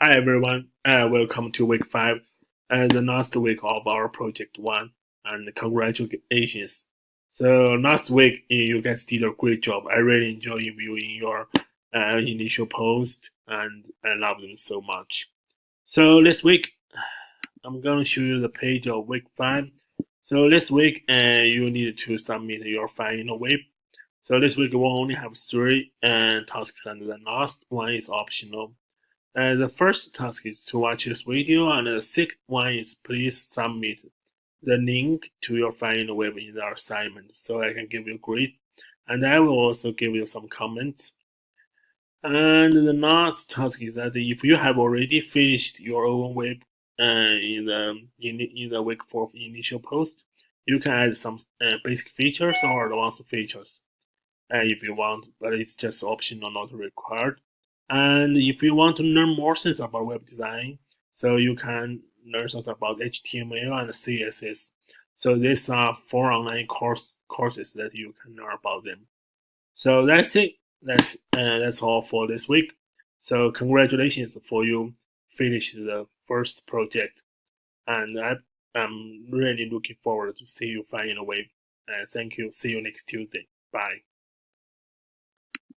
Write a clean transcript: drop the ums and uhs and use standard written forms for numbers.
Hi everyone, welcome to week 5 and the last week of our project 1 and congratulations. So last week you guys did a great job. I really enjoy viewing your initial post and I love them so much. So this week I'm going to show you the page of week 5. So this week you need to submit your file in a web. So this week we will only have 3 tasks and the last one is optional. The first task is to watch this video, and the second one is please submit the link to your file in the web in the assignment so I can give you grade. And I will also give you some comments. And the last task is that if you have already finished your own web in the week 4 initial post, you can add some basic features or advanced features if you want, but it's just optional, not required. And if you want to learn more things about web design, so you can learn things about HTML and CSS. So these are 4 online courses that you can learn about them. So that's it. That's all for this week. So congratulations for you finished the first project, and I'm really looking forward to see you find a way. Thank you. See you next Tuesday. Bye.